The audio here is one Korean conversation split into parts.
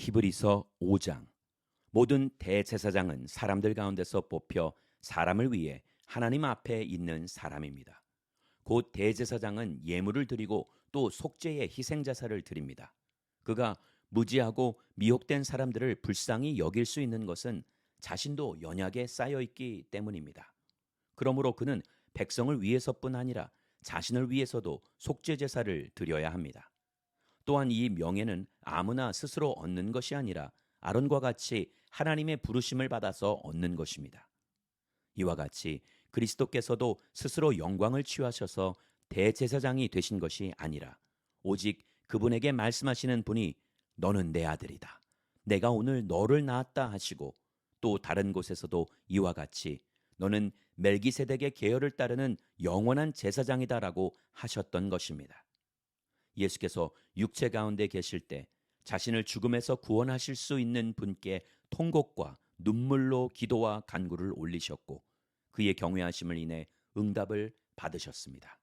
히브리서 5장. 모든 대제사장은 사람들 가운데서 뽑혀 사람을 위해 하나님 앞에 있는 사람입니다. 곧 대제사장은 예물을 드리고 또 속죄의 희생자사를 드립니다. 그가 무지하고 미혹된 사람들을 불쌍히 여길 수 있는 것은 자신도 연약에 쌓여 있기 때문입니다. 그러므로 그는 백성을 위해서뿐 아니라 자신을 위해서도 속죄 제사를 드려야 합니다. 또한 이 명예는 아무나 스스로 얻는 것이 아니라 아론과 같이 하나님의 부르심을 받아서 얻는 것입니다. 이와 같이 그리스도께서도 스스로 영광을 취하셔서 대제사장이 되신 것이 아니라 오직 그분에게 말씀하시는 분이 너는 내 아들이다. 내가 오늘 너를 낳았다 하시고 또 다른 곳에서도 이와 같이 너는 멜기세덱의 계열을 따르는 영원한 제사장이다라고 하셨던 것입니다. 예수께서 육체 가운데 계실 때 자신을 죽음에서 구원하실 수 있는 분께 통곡과 눈물로 기도와 간구를 올리셨고 그의 경외하심을 인해 응답을 받으셨습니다.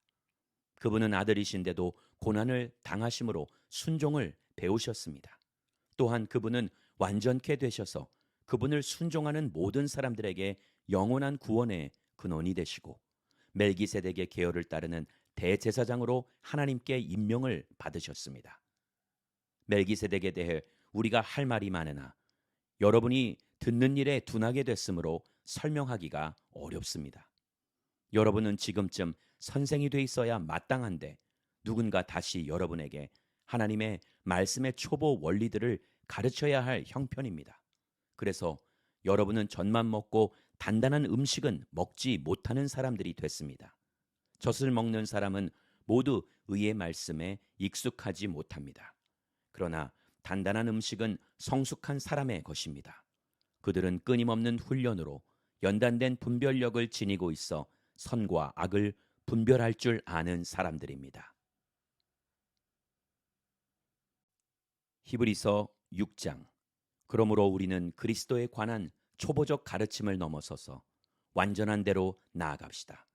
그분은 아들이신데도 고난을 당하심으로 순종을 배우셨습니다. 또한 그분은 완전케 되셔서 그분을 순종하는 모든 사람들에게 영원한 구원의 근원이 되시고 멜기세덱의 계열을 따르는 대제사장으로 하나님께 임명을 받으셨습니다. 멜기세덱에 대해 우리가 할 말이 많으나 여러분이 듣는 일에 둔하게 됐으므로 설명하기가 어렵습니다. 여러분은 지금쯤 선생이 돼 있어야 마땅한데 누군가 다시 여러분에게 하나님의 말씀의 초보 원리들을 가르쳐야 할 형편입니다. 그래서 여러분은 젖만 먹고 단단한 음식은 먹지 못하는 사람들이 됐습니다. 젖을 먹는 사람은 모두 의의 말씀에 익숙하지 못합니다. 그러나 단단한 음식은 성숙한 사람의 것입니다. 그들은 끊임없는 훈련으로 연단된 분별력을 지니고 있어 선과 악을 분별할 줄 아는 사람들입니다. 히브리서 6장. 그러므로 우리는 그리스도에 관한 초보적 가르침을 넘어서서 완전한 대로 나아갑시다.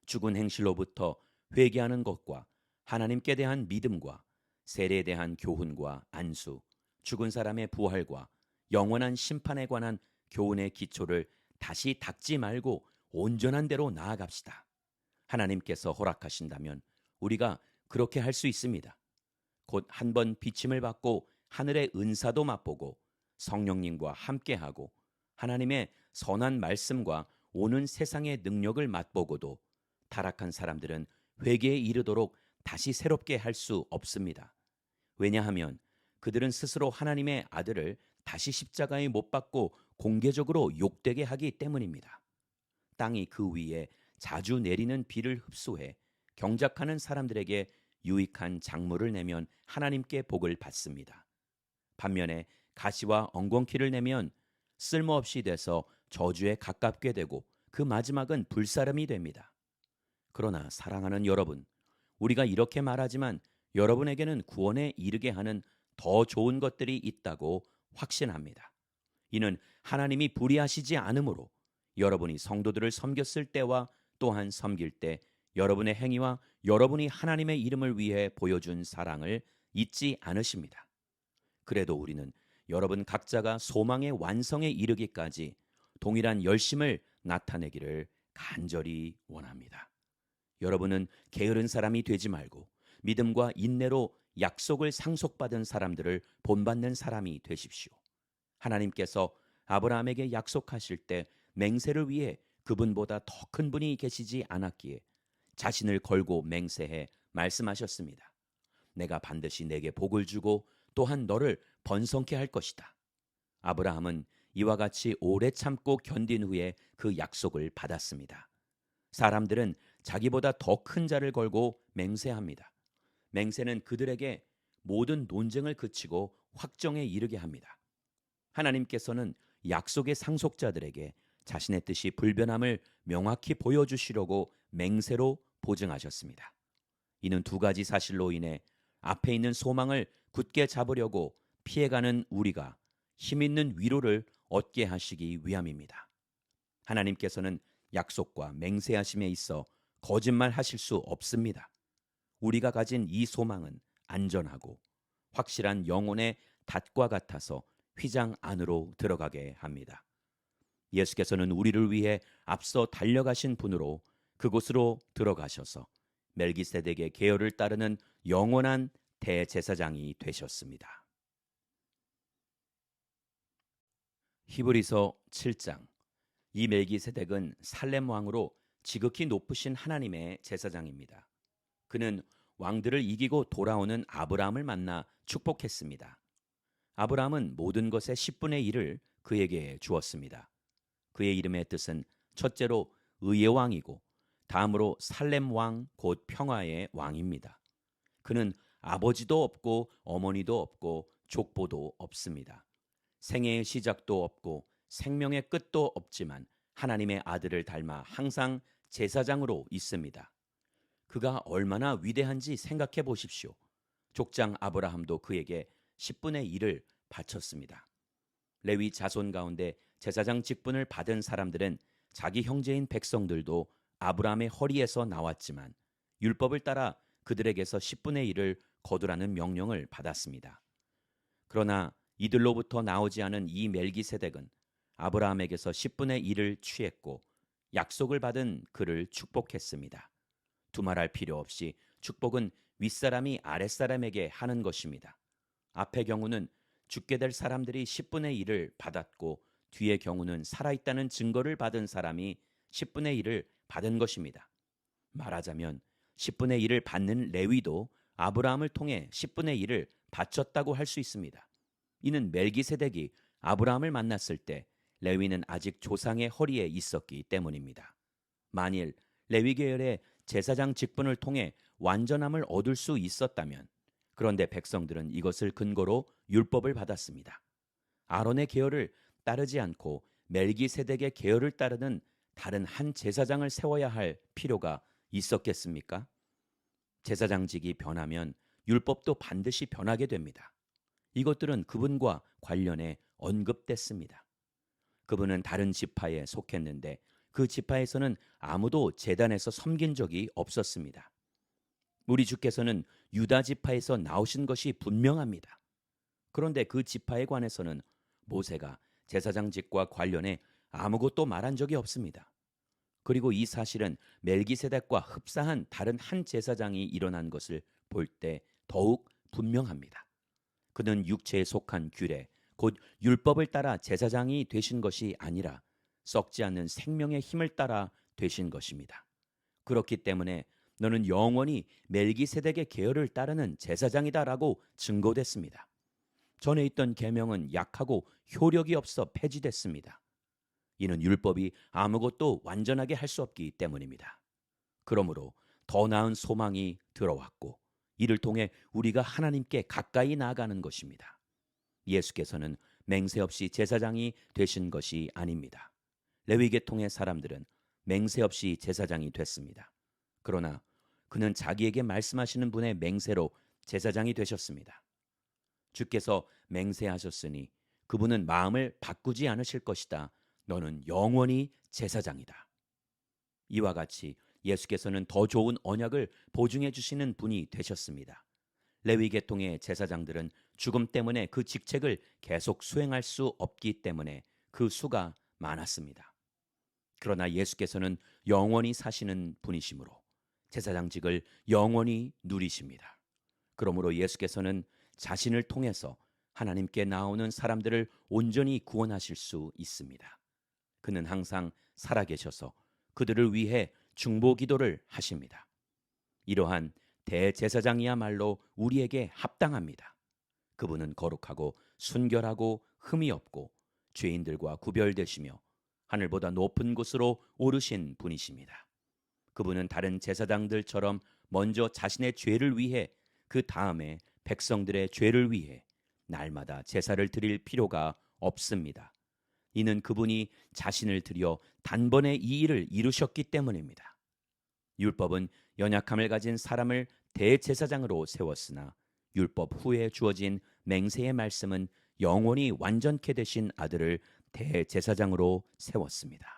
죽은 행실로부터 회개하는 것과 하나님께 대한 믿음과 세례에 대한 교훈과 안수, 죽은 사람의 부활과 영원한 심판에 관한 교훈의 기초를 다시 닦지 말고 온전한 대로 나아갑시다. 하나님께서 허락하신다면 우리가 그렇게 할 수 있습니다. 곧 한 번 비침을 받고 하늘의 은사도 맛보고 성령님과 함께하고 하나님의 선한 말씀과 오는 세상의 능력을 맛보고도 타락한 사람들은 회개에 이르도록 다시 새롭게 할 수 없습니다. 왜냐하면 그들은 스스로 하나님의 아들을 다시 십자가에 못 박고 공개적으로 욕되게 하기 때문입니다. 땅이 그 위에 자주 내리는 비를 흡수해 경작하는 사람들에게 유익한 작물을 내면 하나님께 복을 받습니다. 반면에 가시와 엉겅퀴를 내면 쓸모없이 돼서 저주에 가깝게 되고 그 마지막은 불사름이 됩니다. 그러나 사랑하는 여러분, 우리가 이렇게 말하지만 여러분에게는 구원에 이르게 하는 더 좋은 것들이 있다고 확신합니다. 이는 하나님이 불의하시지 않으므로 여러분이 성도들을 섬겼을 때와 또한 섬길 때 여러분의 행위와 여러분이 하나님의 이름을 위해 보여준 사랑을 잊지 않으십니다. 그래도 우리는 여러분 각자가 소망의 완성에 이르기까지 동일한 열심을 나타내기를 간절히 원합니다. 여러분은 게으른 사람이 되지 말고 믿음과 인내로 약속을 상속받은 사람들을 본받는 사람이 되십시오. 하나님께서 아브라함에게 약속하실 때 맹세를 위해 그분보다 더 큰 분이 계시지 않았기에 자신을 걸고 맹세해 말씀하셨습니다. 내가 반드시 내게 복을 주고 또한 너를 번성케 할 것이다. 아브라함은 이와 같이 오래 참고 견딘 후에 그 약속을 받았습니다. 사람들은 자기보다 더 큰 자를 걸고 맹세합니다. 맹세는 그들에게 모든 논쟁을 그치고 확정에 이르게 합니다. 하나님께서는 약속의 상속자들에게 자신의 뜻이 불변함을 명확히 보여주시려고 맹세로 보증하셨습니다. 이는 두 가지 사실로 인해 앞에 있는 소망을 굳게 잡으려고 피해가는 우리가 힘있는 위로를 얻게 하시기 위함입니다. 하나님께서는 약속과 맹세하심에 있어 거짓말하실 수 없습니다. 우리가 가진 이 소망은 안전하고 확실한 영혼의 닷과 같아서 휘장 안으로 들어가게 합니다. 예수께서는 우리를 위해 앞서 달려가신 분으로 그곳으로 들어가셔서 멜기세덱의 계열을 따르는 영원한 대제사장이 되셨습니다. 히브리서 7장. 이 멜기세덱은 살렘 왕으로 지극히 높으신 하나님의 제사장입니다. 그는 왕들을 이기고 돌아오는 아브라함을 만나 축복했습니다. 아브라함은 모든 것의 10분의 1을 그에게 주었습니다. 그의 이름의 뜻은 첫째로 의의 왕이고 다음으로 살렘 왕 곧 평화의 왕입니다. 그는 아버지도 없고 어머니도 없고 족보도 없습니다. 생애의 시작도 없고 생명의 끝도 없지만 하나님의 아들을 닮아 항상 제사장으로 있습니다. 그가 얼마나 위대한지 생각해 보십시오. 족장 아브라함도 그에게 10분의 1을 바쳤습니다. 레위 자손 가운데 제사장 직분을 받은 사람들은 자기 형제인 백성들도 아브라함의 허리에서 나왔지만 율법을 따라 그들에게서 10분의 1을 거두라는 명령을 받았습니다. 그러나 이들로부터 나오지 않은 이 멜기세덱은 아브라함에게서 10분의 1을 취했고 약속을 받은 그를 축복했습니다. 두말할 필요 없이 축복은 윗사람이 아랫사람에게 하는 것입니다. 앞의 경우는 죽게 될 사람들이 10분의 1을 받았고 뒤의 경우는 살아있다는 증거를 받은 사람이 10분의 1을 받은 것입니다. 말하자면 10분의 1을 받는 레위도 아브라함을 통해 10분의 1을 바쳤다고 할 수 있습니다. 이는 멜기세덱이 아브라함을 만났을 때 레위는 아직 조상의 허리에 있었기 때문입니다. 만일 레위 계열의 제사장 직분을 통해 완전함을 얻을 수 있었다면, 그런데 백성들은 이것을 근거로 율법을 받았습니다. 아론의 계열을 따르지 않고 멜기세덱의 계열을 따르는 다른 한 제사장을 세워야 할 필요가 있었겠습니까? 제사장직이 변하면 율법도 반드시 변하게 됩니다. 이것들은 그분과 관련해 언급됐습니다. 그분은 다른 지파에 속했는데 그 지파에서는 아무도 제단에서 섬긴 적이 없었습니다. 우리 주께서는 유다 지파에서 나오신 것이 분명합니다. 그런데 그 지파에 관해서는 모세가 제사장직과 관련해 아무것도 말한 적이 없습니다. 그리고 이 사실은 멜기세덱과 흡사한 다른 한 제사장이 일어난 것을 볼 때 더욱 분명합니다. 그는 육체에 속한 규례, 곧 율법을 따라 제사장이 되신 것이 아니라 썩지 않는 생명의 힘을 따라 되신 것입니다. 그렇기 때문에 너는 영원히 멜기세덱의 계열을 따르는 제사장이다라고 증거됐습니다. 전에 있던 계명은 약하고 효력이 없어 폐지됐습니다. 이는 율법이 아무것도 완전하게 할 수 없기 때문입니다. 그러므로 더 나은 소망이 들어왔고 이를 통해 우리가 하나님께 가까이 나아가는 것입니다. 예수께서는 맹세 없이 제사장이 되신 것이 아닙니다. 레위 계통의 사람들은 맹세 없이 제사장이 됐습니다. 그러나 그는 자기에게 말씀하시는 분의 맹세로 제사장이 되셨습니다. 주께서 맹세하셨으니 그분은 마음을 바꾸지 않으실 것이다. 너는 영원히 제사장이다. 이와 같이 예수께서는 더 좋은 언약을 보증해 주시는 분이 되셨습니다. 레위 계통의 제사장들은 죽음 때문에 그 직책을 계속 수행할 수 없기 때문에 그 수가 많았습니다. 그러나 예수께서는 영원히 사시는 분이시므로 제사장직을 영원히 누리십니다. 그러므로 예수께서는 자신을 통해서 하나님께 나오는 사람들을 온전히 구원하실 수 있습니다. 그는 항상 살아계셔서 그들을 위해 중보 기도를 하십니다. 이러한 대제사장이야말로 우리에게 합당합니다. 그분은 거룩하고 순결하고 흠이 없고 죄인들과 구별되시며 하늘보다 높은 곳으로 오르신 분이십니다. 그분은 다른 제사장들처럼 먼저 자신의 죄를 위해 그 다음에 백성들의 죄를 위해 날마다 제사를 드릴 필요가 없습니다. 이는 그분이 자신을 드려 단번에 이 일을 이루셨기 때문입니다. 율법은 연약함을 가진 사람을 대제사장으로 세웠으나 율법 후에 주어진 맹세의 말씀은 영원히 완전케 되신 아들을 대제사장으로 세웠습니다.